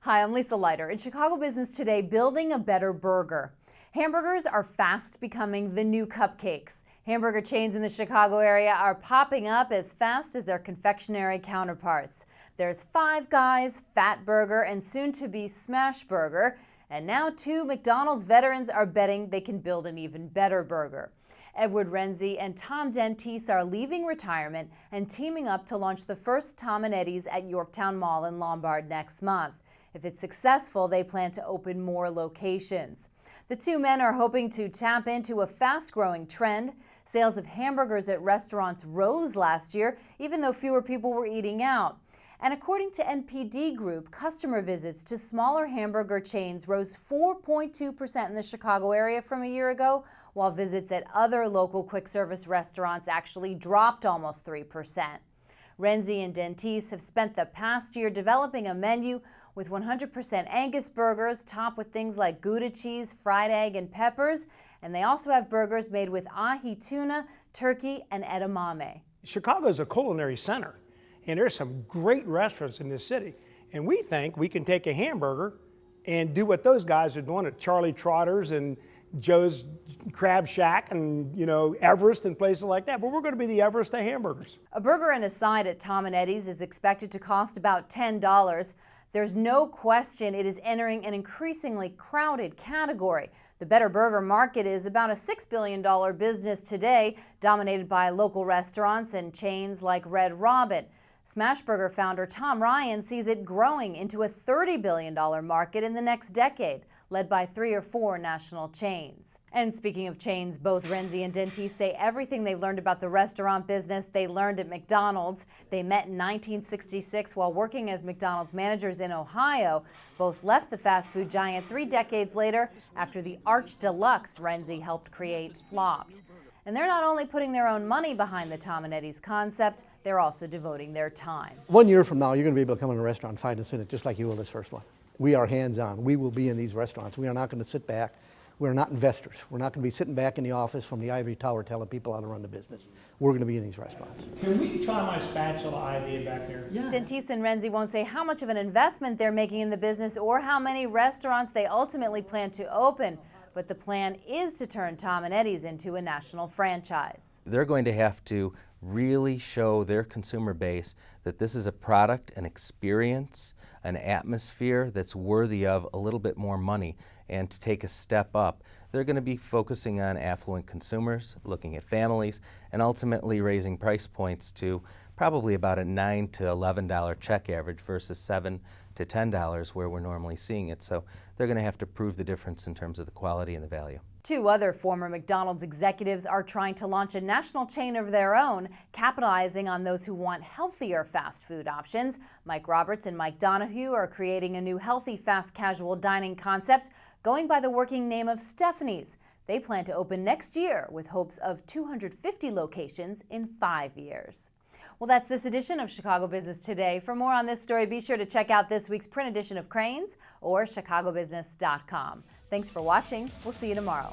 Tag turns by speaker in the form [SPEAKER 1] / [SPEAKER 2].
[SPEAKER 1] Hi, I'm Lisa Leiter. In Chicago Business Today, building a better burger. Hamburgers are fast becoming the new cupcakes. Hamburger chains in the Chicago area are popping up as fast as their confectionery counterparts. There's Five Guys, Fat Burger, and soon to be Smash Burger. And now 2 McDonald's veterans are betting they can build an even better burger. Edward Renzi and Tom Dentise are leaving retirement and teaming up to launch the first Tom and Eddie's at Yorktown Mall in Lombard next month. If it's successful, they plan to open more locations. The 2 men are hoping to tap into a fast-growing trend. Sales of hamburgers at restaurants rose last year, even though fewer people were eating out. And according to NPD Group, customer visits to smaller hamburger chains rose 4.2% in the Chicago area from a year ago, while visits at other local quick-service restaurants actually dropped almost 3%. Renzi and Dentise have spent the past year developing a menu with 100% Angus burgers topped with things like Gouda cheese, fried egg, and peppers. And they also have burgers made with ahi tuna, turkey, and edamame.
[SPEAKER 2] Chicago is a culinary center, and there's some great restaurants in this city. And we think we can take a hamburger and do what those guys are doing at Charlie Trotter's and Joe's Crab Shack and, Everest and places like that. But we're going to be the Everest of hamburgers.
[SPEAKER 1] A burger and a side at Tom and Eddie's is expected to cost about $10. There's no question it is entering an increasingly crowded category. The better burger market is about a $6 billion business today, dominated by local restaurants and chains like Red Robin. Smashburger founder Tom Ryan sees it growing into a $30 billion market in the next decade, led by 3 or 4 national chains. And speaking of chains, both Renzi and Dentise say everything they've learned about the restaurant business they learned at McDonald's. They met in 1966 while working as McDonald's managers in Ohio. Both left the fast food giant 3 decades later after the Arch Deluxe Renzi helped create flopped. And they're not only putting their own money behind the Tom and Eddie's concept, they're also devoting their time.
[SPEAKER 3] 1 year from now, you're going to be able to come in a restaurant and find us in it just like you will this first one. We are hands-on. We will be in these restaurants. We are not going to sit back. We're not investors. We're not going to be sitting back in the office from the ivory tower telling people how to run the business. We're going to be in these restaurants.
[SPEAKER 2] Can we try my spatula idea back there?
[SPEAKER 3] Yeah.
[SPEAKER 1] Dentise and Renzi won't say how much of an investment they're making in the business or how many restaurants they ultimately plan to open. But the plan is to turn Tom and Eddie's into a national franchise.
[SPEAKER 4] They're going to have to really show their consumer base that this is a product, an experience, an atmosphere that's worthy of a little bit more money, and to take a step up. They're going to be focusing on affluent consumers, looking at families, and ultimately raising price points to probably about a $9 to $11 check average versus $7 to $10 where we're normally seeing it. So they're going to have to prove the difference in terms of the quality and the value.
[SPEAKER 1] 2 other former McDonald's executives are trying to launch a national chain of their own, capitalizing on those who want healthier fast food options. Mike Roberts and Mike Donahue are creating a new healthy fast casual dining concept going by the working name of Stephanie's. They plan to open next year with hopes of 250 locations in 5 years. Well, that's this edition of Chicago Business Today. For more on this story, be sure to check out this week's print edition of Crain's or chicagobusiness.com. Thanks for watching. We'll see you tomorrow.